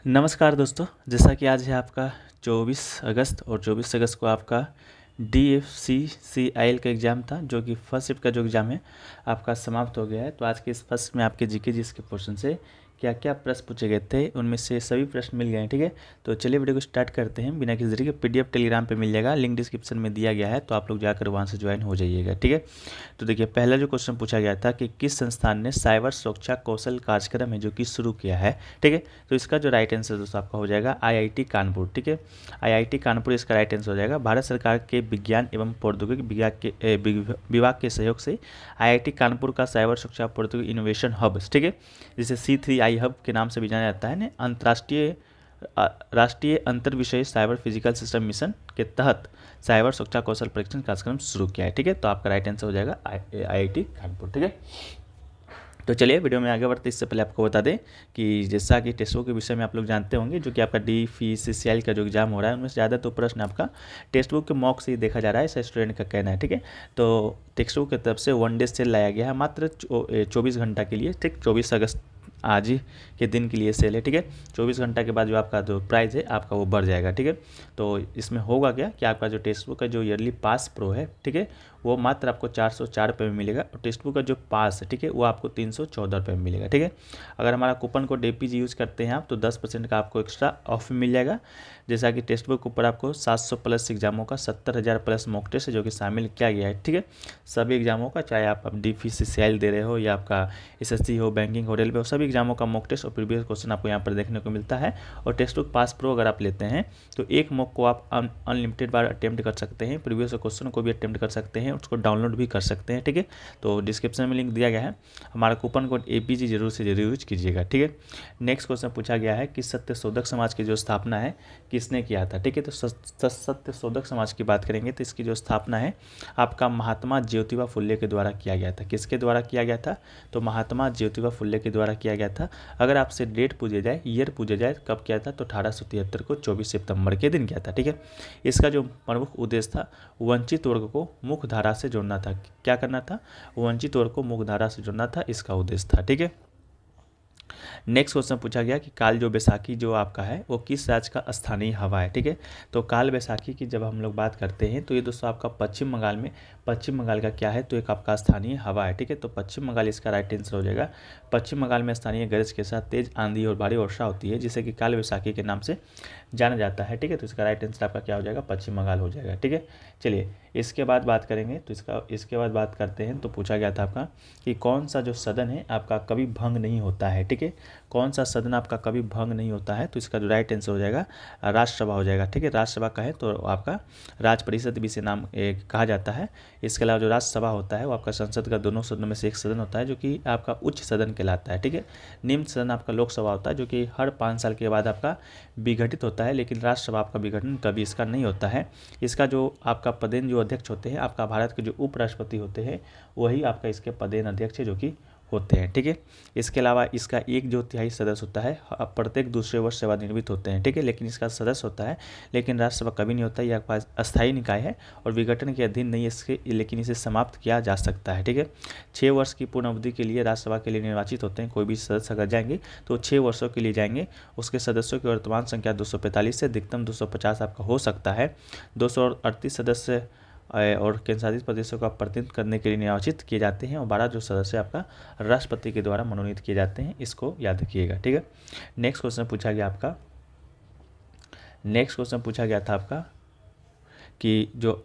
नमस्कार दोस्तों, जैसा कि आज है आपका 24 अगस्त और 24 अगस्त को आपका DFCCIL का एग्ज़ाम था, जो कि फर्स्ट शिफ्ट का जो एग्ज़ाम है आपका समाप्त हो गया है। तो आज के इस फर्स्ट में आपके जीके के पोर्शन से क्या क्या प्रश्न पूछे गए थे, उनमें से सभी प्रश्न मिल गए हैं। ठीक है, तो चलिए वीडियो को स्टार्ट करते हैं बिना किसी देरी के। PDF टेलीग्राम पे मिल जाएगा, लिंक डिस्क्रिप्शन में दिया गया है, तो आप लोग जाकर वहाँ से ज्वाइन हो जाइएगा। ठीक है, तो देखिए पहला जो क्वेश्चन पूछा गया था कि किस संस्थान ने साइबर सुरक्षा कौशल कार्यक्रम है जो कि शुरू किया है। ठीक है, तो इसका जो राइट आंसर दोस्तों आपका हो जाएगा IIT कानपुर। ठीक है, IIT कानपुर इसका राइट आंसर हो जाएगा। भारत सरकार के विज्ञान एवं प्रौद्योगिकी विभाग के सहयोग से IIT कानपुर का साइबर सुरक्षा प्रौद्योगिकी इनोवेशन हब, ठीक है, जिसे C3I हब के नाम से भी जाना जाता है ने राष्ट्रीय अंतर विषय साइबर फिजिकल सिस्टम मिशन के तहत साइबर सुरक्षा कौशल प्रशिक्षण कार्यक्रम शुरू किया है। ठीक है, तो आपका राइट आंसर हो जाएगा IIT कानपुर। ठीक है, तो चलिए वीडियो में आगे बढ़ते इससे पहले आपको बता दें कि जैसा कि टेस्ट बुक के विषय में आप लोग जानते होंगे, जो कि आपका DFCCIL का जो एग्जाम हो रहा है उनमें से ज़्यादा तो प्रश्न आपका टेक्स्ट बुक के मॉक से ही देखा जा रहा है, ऐसा स्टूडेंट का कहना है। ठीक है, तो टेक्स्ट बुक की तरफ से 1 डे सेल लाया गया है मात्र 24 घंटा के लिए। ठीक, 24 अगस्त आज ही के दिन के लिए सेल है। ठीक है, 24 घंटा के बाद जो आपका जो प्राइस है आपका वो बढ़ जाएगा। ठीक है, तो इसमें होगा क्या कि आपका जो टेक्स्ट बुक का जो ईयरली पास प्रो है, ठीक है, वो मात्र आपको 404 रुपये में मिलेगा, और टेक्स्ट बुक का जो पास है, ठीक है, वो आपको 314 रुपये में मिलेगा। ठीक है, अगर हमारा कूपन कोड APG यूज़ करते हैं आप तो 10% का आपको एक्स्ट्रा ऑफ मिल जाएगा। जैसा कि टेक्स्ट बुक ऊपर आपको 700 प्लस एग्जामों का 70,000 प्लस मॉक टेस्ट है जो कि शामिल किया गया है। ठीक है, सभी एग्जामों का, चाहे आप DFCCIL दे रहे हो या आपका SSC हो, बैंकिंग हो, रेलवे हो, सभी एग्जामों का मॉक टेस्ट और प्रीवियस क्वेश्चन आपको यहाँ पर देखने को मिलता है। और टेक्स्ट बुक पास प्रो अगर आप लेते हैं तो एक मॉक को आप अनलिमिटेड बार अटेम्प्ट कर सकते हैं, प्रीवियस क्वेश्चन को भी अटेम्प्ट कर सकते हैं, उसको डाउनलोड भी कर सकते हैं। ठीक है, तो डिस्क्रिप्शन में लिंक दिया गया है, हमारा कूपन कोड APG जरूर से जरूर यूज कीजिएगा। ठीक है, नेक्स्ट क्वेश्चन पूछा गया है कि सत्यशोधक समाज की जो स्थापना है किसने किया था। ठीक है, तो सत्यशोधक समाज की बात करेंगे तो इसकी जो स्थापना है आपका महात्मा ज्योतिबा फुल्ले के द्वारा किया गया था। किसके द्वारा किया गया था, तो महात्मा ज्योतिबा फुल्ले के द्वारा किया गया था। अगर आपसे डेट पूछे जाए, ईयर पूछे जाए कब किया था, तो 1873 को 24 सितंबर के दिन किया था। ठीक है, इसका जो प्रमुख उद्देश्य था वंचित वर्ग को मुख्य धारा से जोड़ना था। क्या करना था, वंचित वर्ग को मुख्य धारा से जोड़ना था, इसका उद्देश्य था। ठीक है, नेक्स्ट क्वेश्चन पूछा गया कि काल जो बैसाखी जो आपका है वो किस राज्य का स्थानीय हवा है। ठीक है, तो काल बैसाखी की जब हम लोग बात करते हैं तो ये दोस्तों आपका पश्चिम बंगाल में, पश्चिम बंगाल का क्या है, तो एक आपका स्थानीय हवा है। ठीक है, तो पश्चिम बंगाल इसका राइट आंसर हो जाएगा। पश्चिम बंगाल में स्थानीय गरज के साथ तेज आंधी और भारी वर्षा होती है, जिसे कि काल बैसाखी के नाम से जाना जाता है। ठीक है, तो इसका राइट आंसर आपका क्या हो जाएगा, पश्चिम बंगाल हो जाएगा। ठीक है, चलिए इसके बाद बात करेंगे तो इसके बाद बात करते हैं। तो पूछा गया था आपका कि कौन सा जो सदन है आपका कभी भंग नहीं होता है। ठीक है, कौन सा सदन आपका कभी भंग नहीं होता है, तो इसका जो राइट आंसर हो जाएगा राज्यसभा हो जाएगा। ठीक है, राज्यसभा का है तो आपका राज परिषद भी इसे नाम कहा जाता है। इसके अलावा जो राज्यसभा होता है वो आपका संसद का दोनों सदनों में से एक सदन होता है, जो कि आपका उच्च सदन कहलाता है। ठीक है, निम्न सदन आपका लोकसभा होता है, जो कि हर 5 साल के बाद आपका विघटित होता है, लेकिन राज्यसभा आपका विघटन कभी इसका नहीं होता है। इसका जो आपका पदेन जो अध्यक्ष होते हैं आपका भारत के जो उपराष्ट्रपति होते हैं वही आपका इसके पदेन अध्यक्ष है जो कि होते हैं। ठीक है, इसके अलावा इसका 1/4 सदस्य होता है, प्रत्येक दूसरे वर्ष सेवानिवृत्त होते हैं। ठीक है, लेकिन इसका सदस्य होता है, लेकिन राज्यसभा कभी नहीं होता। यह अस्थायी निकाय है और विघटन के अधीन नहीं इसके, लेकिन इसे समाप्त किया जा सकता है। ठीक है, 6 वर्ष की पूर्ण अवधि के लिए राज्यसभा के लिए निर्वाचित होते हैं। कोई भी सदस्य अगर जाएंगे तो 6 वर्षों के लिए जाएंगे। उसके सदस्यों की वर्तमान संख्या 245 से अधिकतम 250 आपका हो सकता है। 238 सदस्य और केंद्र शासित प्रदेशों का प्रतिनिधित्व करने के लिए निर्वाचित किए जाते हैं, और 12 जो सदस्य आपका राष्ट्रपति के द्वारा मनोनीत किए जाते हैं, इसको याद रखिएगा। ठीक है, नेक्स्ट क्वेश्चन पूछा गया था आपका कि जो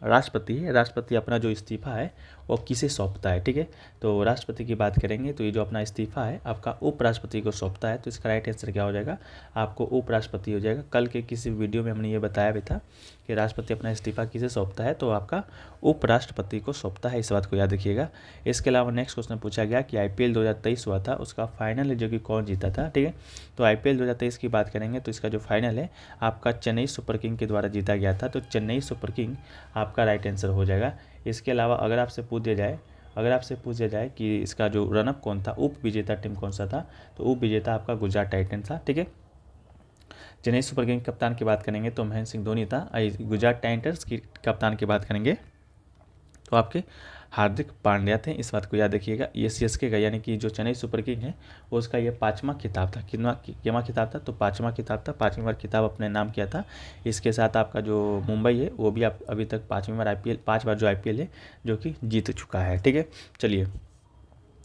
राष्ट्रपति है, राष्ट्रपति अपना जो इस्तीफा है वो किसे सौंपता है। ठीक है, तो राष्ट्रपति की बात करेंगे तो ये जो अपना इस्तीफा है आपका उपराष्ट्रपति को सौंपता है, तो इसका राइट आंसर क्या हो जाएगा, आपको उपराष्ट्रपति हो जाएगा। कल के किसी वीडियो में हमने ये बताया भी था कि राष्ट्रपति अपना इस्तीफा किसे सौंपता है, तो आपका उपराष्ट्रपति को सौंपता है, इस बात को याद रखिएगा। इसके अलावा नेक्स्ट क्वेश्चन पूछा गया कि IPL 2023 हुआ था, उसका फाइनल जो कि कौन जीता था। ठीक है, तो IPL 2023 की बात करेंगे तो इसका जो फाइनल है आपका चेन्नई सुपर किंग के द्वारा जीता गया था, तो चेन्नई सुपर किंग आपका राइट आंसर हो जाएगा। इसके अलावा अगर आपसे पूछ दिया जाए कि इसका जो रनअप कौन था, उप विजेता टीम कौन सा था, तो उप विजेता आपका गुजरात टाइटन था। ठीक है, चेन्नई सुपर किंग कप्तान की बात करेंगे तो महेंद्र सिंह धोनी था। गुजरात टाइटंस की कप्तान की बात करेंगे तो आपके हार्दिक पांड्या थे, इस बात को याद रखिएगा। ये सीएसके का यानी कि जो चेन्नई सुपर किंग है उसका ये 5वां खिताब था। कितना खिताब था? तो 5वां खिताब था, 5वीं बार खिताब अपने नाम किया था। इसके साथ आपका जो मुंबई है वो भी आप अभी तक 5वीं बार IPL, 5 बार जो IPL है जो कि जीत चुका है। ठीक है, चलिए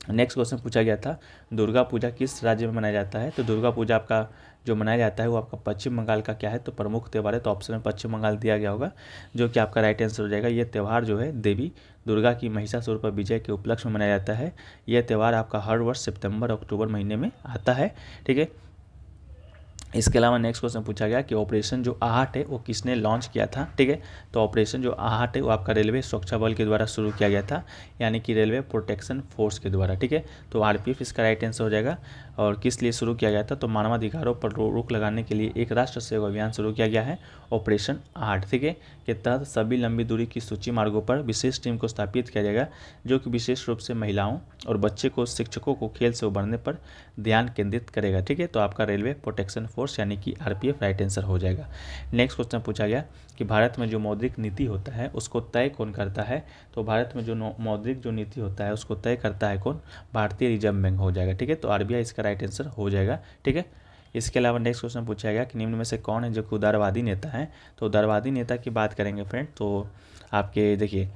नेक्स्ट क्वेश्चन पूछा गया था, दुर्गा पूजा किस राज्य में मनाया जाता है? तो दुर्गा पूजा आपका जो मनाया जाता है वो आपका पश्चिम बंगाल का क्या है? तो प्रमुख त्यौहार है, तो ऑप्शन में पश्चिम बंगाल दिया गया होगा, जो कि आपका राइट आंसर हो जाएगा। ये त्यौहार जो है देवी दुर्गा की महिषासुर पर विजय के उपलक्ष्य में मनाया जाता है। यह त्यौहार आपका हर वर्ष सितंबर अक्टूबर महीने में आता है। ठीक है, इसके अलावा नेक्स्ट क्वेश्चन पूछा गया कि ऑपरेशन जो आहट है वो किसने लॉन्च किया था? ठीक है, तो ऑपरेशन जो आहट है वो आपका रेलवे सुरक्षा बल के द्वारा शुरू किया गया था, यानी कि रेलवे प्रोटेक्शन फोर्स के द्वारा। ठीक है, तो RPF इसका राइट आंसर हो जाएगा। और किस लिए शुरू किया गया था? तो मानवाधिकारों पर रोक लगाने के लिए एक राष्ट्र सेवा अभियान शुरू किया गया है, ऑपरेशन आहट। ठीक है, के तहत सभी लंबी दूरी की सूची मार्गों पर विशेष टीम को स्थापित किया जाएगा, जो कि विशेष रूप से महिलाओं और बच्चे को शिक्षकों को खेल से उबरने पर ध्यान केंद्रित करेगा। ठीक है, तो आपका रेलवे प्रोटेक्शन फोर्स यानी कि RPF राइट आंसर हो जाएगा। नेक्स्ट क्वेश्चन पूछा गया कि भारत में जो मौद्रिक नीति होता है उसको तय कौन करता है? तो भारत में जो मौद्रिक जो नीति होता है उसको तय करता है कौन? भारतीय रिजर्व बैंक हो जाएगा। ठीक है, तो RBI इसका राइट आंसर हो जाएगा। ठीक है, इसके अलावा नेक्स्ट क्वेश्चन पूछा गया कि निम्न में से कौन है जो कि उदारवादी नेता है? तो उदारवादी नेता की बात करेंगे फ्रेंड, तो आपके देखिए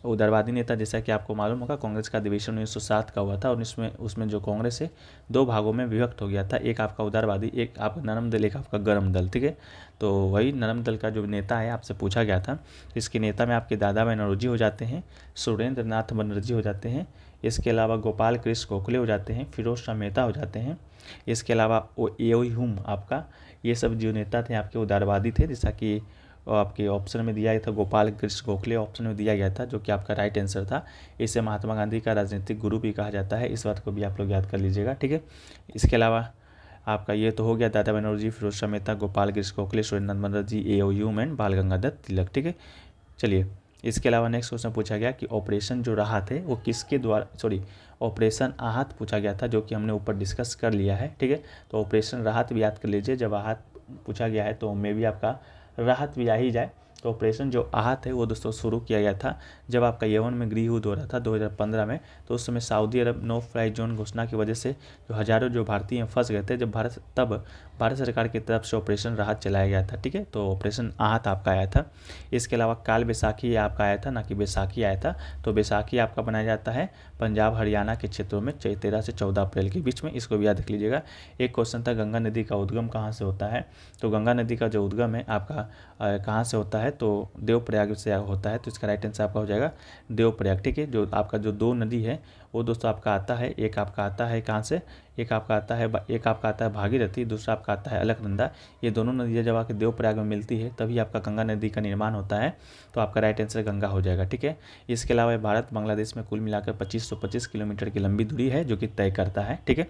उदारवादी नेता, जैसा कि आपको मालूम होगा, कांग्रेस का अधिवेशन 1907 का हुआ था और उसमें जो कांग्रेस है 2 भागों में विभक्त हो गया था, एक आपका उदारवादी, एक आपका नरम दल, एक आपका गर्म दल। ठीक है, तो वही नरम दल का जो नेता है आपसे पूछा गया था, इसके नेता में आपके दादा भाई नौरोजी हो जाते हैं, सुरेंद्र नाथ बनर्जी हो जाते हैं, इसके अलावा गोपाल कृष्ण गोखले हो जाते हैं, फिरोज शाह मेहता हो जाते हैं, इसके अलावा एओहुम आपका, ये सब जो नेता थे आपके उदारवादी थे, जैसा कि आपके ऑप्शन में दिया गया था गोपाल कृष्ण गोखले ऑप्शन में दिया गया था, जो कि आपका राइट आंसर था। इसे महात्मा गांधी का राजनीतिक गुरु भी कहा जाता है, इस बात को भी आप लोग याद कर लीजिएगा। ठीक है, इसके अलावा आपका ये तो हो गया दादा भाई नौरोजी, फिरोज शाह मेहता, गोपाल कृष्ण गोखले, सुरेंद्र बनर्जी, एओहुम एंड बाल गंगाधर तिलक। ठीक है, चलिए इसके अलावा नेक्स्ट क्वेश्चन पूछा गया कि ऑपरेशन जो राहत है वो किसके द्वारा, ऑपरेशन आहत पूछा गया था, जो कि हमने ऊपर डिस्कस कर लिया है। ठीक है, तो ऑपरेशन राहत भी याद कर लीजिए, जब आहत पूछा गया है तो मे भी आपका राहत भी आ ही जाए। तो ऑपरेशन जो आहत है वो दोस्तों शुरू किया गया था जब आपका यमन में गृह युद्ध हो रहा था 2015 में, तो उस समय सऊदी अरब नो फ्लाई जोन घोषणा की वजह से जो हज़ारों जो भारतीय फंस गए थे, जब भारत सरकार की तरफ से ऑपरेशन राहत चलाया गया था। ठीक है, तो ऑपरेशन आहत आपका आया था। इसके अलावा काल बैसाखी आपका आया था, ना कि बैसाखी आया था। तो बैसाखी आपका बनाया जाता है पंजाब हरियाणा के क्षेत्रों में 13 से 14 अप्रैल के बीच में, इसको भी याद रख लीजिएगा। एक क्वेश्चन था गंगा नदी का उद्गम कहाँ से होता है? तो गंगा नदी का जो उद्गम है आपका कहाँ से होता है? तो देवप्रयाग से होता है, तो इसका राइट आंसर आपका हो जाएगा देवप्रयाग। ठीक है, जो आपका जो 2 नदी है वो दोस्तों आपका आता है, एक आपका आता है कहाँ से, एक आपका आता है भागीरथी, दूसरा आपका आता है अलकनंदा। ये दोनों नदियाँ जब आकर देवप्रयाग में मिलती है तभी आपका गंगा नदी का निर्माण होता है, तो आपका राइट आंसर गंगा हो जाएगा। ठीक है, इसके अलावा भारत बांग्लादेश में कुल मिलाकर 2525 किलोमीटर की लंबी दूरी है जो कि तय करता है। ठीक है,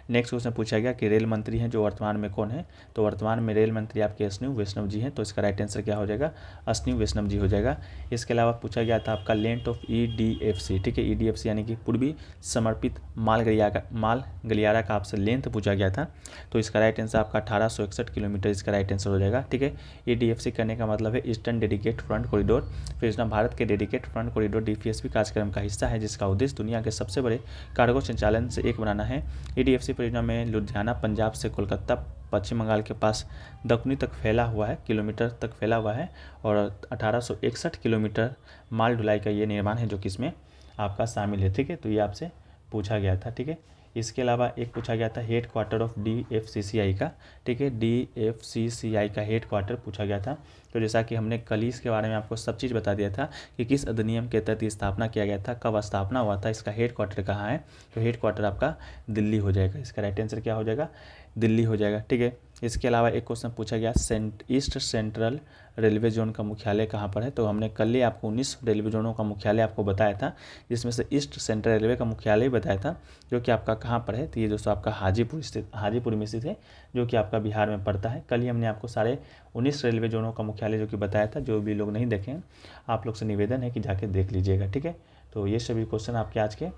नेक्स्ट क्वेश्चन पूछा गया कि रेल मंत्री हैं जो वर्तमान में कौन है? तो वर्तमान में रेल मंत्री आपके अश्विनी वैष्णव जी हैं, तो इसका राइट आंसर क्या हो जाएगा? अश्विनी वैष्णव जी हो जाएगा। इसके अलावा पूछा गया था आपका लेंथ ऑफ EDFC। ठीक है, EDFC यानी कि पूर्वी समर्पित माल गलियारा का आपसे लेंथ पूछा गया था, तो इसका राइट आंसर आपका 1861 किलोमीटर इसका राइट आंसर हो जाएगा। ठीक है, EDFC करने का मतलब है ईस्टर्न डेडिकेट फ्रंट कॉरिडोर। योजना भारत के डेडिकेट फ्रंट कॉरिडोर DFCP कार्यक्रम का हिस्सा है, जिसका उद्देश्य दुनिया के सबसे बड़े कार्गो संचालन से एक बनाना है। EDFC परियोजना में लुधियाना पंजाब से कोलकाता पश्चिम बंगाल के पास दक्षिणी तक फैला हुआ है, किलोमीटर तक फैला हुआ है, और 1861 किलोमीटर माल ढुलाई का ये निर्माण है जो कि इसमें आपका शामिल है। ठीक है, तो ये आपसे पूछा गया था। ठीक है, इसके अलावा एक पूछा गया था हेड क्वार्टर ऑफ DFCCI का। ठीक है, DFCCI का हेड क्वार्टर पूछा गया था, तो जैसा कि हमने कल ही इसके बारे में आपको सब चीज़ बता दिया था कि किस अधिनियम के तहत स्थापना किया गया था, कब स्थापना हुआ था, इसका हेड क्वार्टर कहाँ है? तो हेड क्वार्टर आपका दिल्ली हो जाएगा, इसका राइट आंसर क्या हो जाएगा? दिल्ली हो जाएगा। ठीक है, इसके अलावा एक क्वेश्चन पूछा गया ईस्ट सेंट्रल रेलवे जोन का मुख्यालय कहाँ पर है? तो हमने कल ही आपको 19 रेलवे जोनों का मुख्यालय आपको बताया था, जिसमें से ईस्ट सेंट्रल रेलवे का मुख्यालय बताया था, जो कि आपका कहाँ पर है? तो ये दोस्तों आपका हाजीपुर में स्थित है, जो कि आपका बिहार में पड़ता है। कल ही हमने आपको सारे 19 रेलवे जोनों का मुख्यालय जो कि बताया था, जो भी लोग नहीं देखें आप लोग से निवेदन है कि जाके देख लीजिएगा। ठीक है, तो ये सभी क्वेश्चन आपके आज के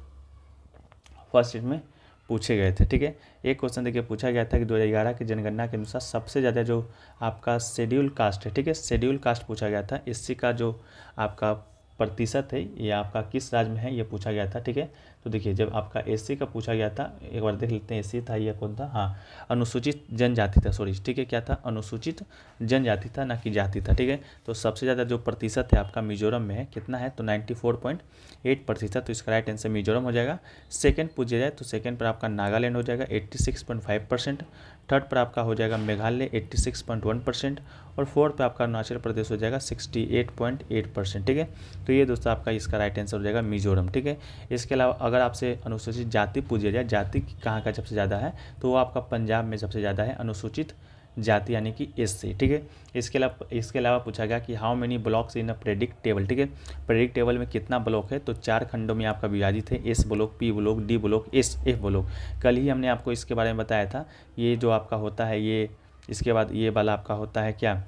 फर्स्ट यूनिट में पूछे गए थे। ठीक है, एक क्वेश्चन देखिए पूछा गया था कि 2011 की जनगणना के अनुसार सबसे ज़्यादा जो आपका शेड्यूल कास्ट है, ठीक है, शेड्यूल कास्ट पूछा गया था, SC का जो आपका प्रतिशत है ये आपका किस राज्य में है ये पूछा गया था, ठीक है। तो देखिए जब आपका एससी का पूछा गया था, एक बार देख लेते हैं एससी था या कौन था, हाँ अनुसूचित जनजाति था, सॉरी ठीक है, क्या था, अनुसूचित जनजाति था ना कि जाति था, ठीक है। तो सबसे ज़्यादा जो प्रतिशत है आपका मिजोरम में है, कितना है, तो 94.8%, तो इसका राइट आंसर मिजोरम हो जाएगा। सेकंड पूछा जाए तो सेकंड पर आपका नागालैंड हो जाएगा 86.5%, थर्ड पर आपका हो जाएगा मेघालय 86.1%, और फोर्थ पे आपका अरुणाचल प्रदेश हो जाएगा 68.8%, ठीक है। तो ये दोस्तों आपका इसका राइट आंसर हो जाएगा मिजोरम, ठीक है। इसके अलावा अगर आपसे अनुसूचित जाति पूछी जाए, जाति कहाँ का सबसे ज़्यादा है, तो वो आपका पंजाब में सबसे ज़्यादा है अनुसूचित जाति यानी कि एससी, ठीक है। इसके अलावा पूछा गया कि how many blocks in a predict table, ठीक है। प्रेडिक्ट टेबल में कितना ब्लॉक है, तो 4 खंडों में आपका विभाजित है, S block, P block, D block, F block. कल ही हमने आपको इसके बारे में बताया था, ये जो आपका होता है ये, इसके बाद ये वाला आपका होता है क्या,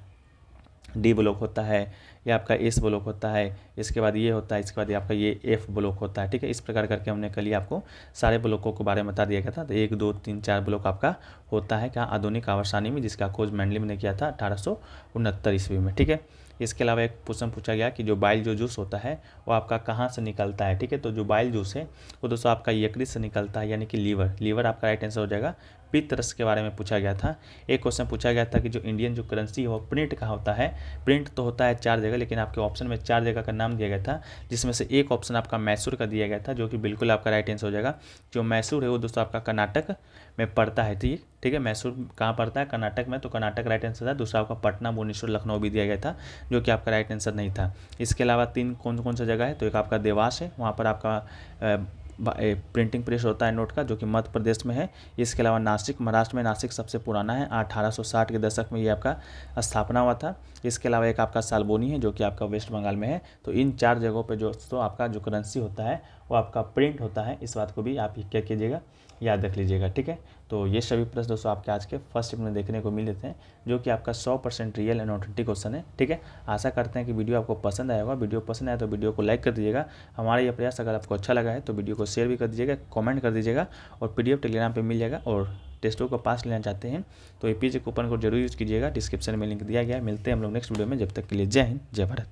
डी ब्लॉक होता है, ये आपका एस ब्लॉक होता है, इसके बाद ये होता है, इसके बाद ये आपका ये एफ ब्लॉक होता है, ठीक है। इस प्रकार करके हमने कल ही आपको सारे ब्लॉकों के बारे में बता दिया गया था। तो 1 2 3 4 ब्लॉक आपका होता है क्या, आधुनिक आवर्सानी में, जिसका खोज मैंडलिम ने किया था 1869 ईस्वी में, ठीक है। इसके अलावा एक क्वेश्चन पूछा गया कि जो बाइल जो जूस होता है वो आपका कहाँ से निकलता है, ठीक है। तो जो बाइल जूस है वो दोस्तों आपका यकृत से निकलता है, यानी कि लीवर आपका राइट आंसर हो जाएगा। पित्त रस के बारे में पूछा गया था। एक क्वेश्चन पूछा गया था कि जो इंडियन जो करेंसी है वो प्रिंट कहाँ होता है। प्रिंट तो होता है 4 जगह, लेकिन आपके ऑप्शन में 4 जगह का नाम दिया गया था, जिसमें से एक ऑप्शन आपका मैसूर का दिया गया था, जो कि बिल्कुल आपका राइट आंसर हो जाएगा। जो मैसूर है वो दोस्तों आपका कर्नाटक में पड़ता है, ठीक है। मैसूर कहाँ पड़ता है, कर्नाटक में, तो कर्नाटक राइट आंसर था। दूसरा आपका पटना, भुवनेश्वर, लखनऊ भी दिया गया था, जो कि आपका राइट आंसर नहीं था। इसके अलावा 3 कौन सा जगह है, तो एक आपका देवास है, वहाँ पर आपका प्रिंटिंग प्रेस होता है नोट का, जो कि मध्य प्रदेश में है। इसके अलावा नासिक, महाराष्ट्र में नासिक सबसे पुराना है, 1860 के दशक में ये आपका स्थापना हुआ था। इसके अलावा एक आपका सालबोनी है, जो कि आपका वेस्ट बंगाल में है। तो इन 4 जगहों पे जो तो आपका जो करेंसी होता है वो आपका प्रिंट होता है। इस बात को भी आप क्या कीजिएगा, याद रख लीजिएगा, ठीक है। तो ये सभी प्रश्न दोस्तों आपके आज के फर्स्ट शिफ्ट में देखने को मिले थे, जो कि आपका 100% रियल एंड ऑथेंटिक क्वेश्चन है, ठीक है। आशा करते हैं कि वीडियो आपको पसंद आया होगा। वीडियो पसंद आया तो वीडियो को लाइक कर दीजिएगा। हमारा ये प्रयास अगर आपको अच्छा लगा है तो वीडियो को शेयर भी कर दीजिएगा, कमेंट कर दीजिएगा, और PDF टेलीग्राम पे मिल जाएगा। और टेस्ट को पास लेना चाहते हैं तो APJ कूपन को जरूर यूज़ कीजिएगा, डिस्क्रिप्शन में लिंक दिया गया है। मिलते हैं हम लोग नेक्स्ट वीडियो में, जब तक के लिए जय हिंद, जय भारत।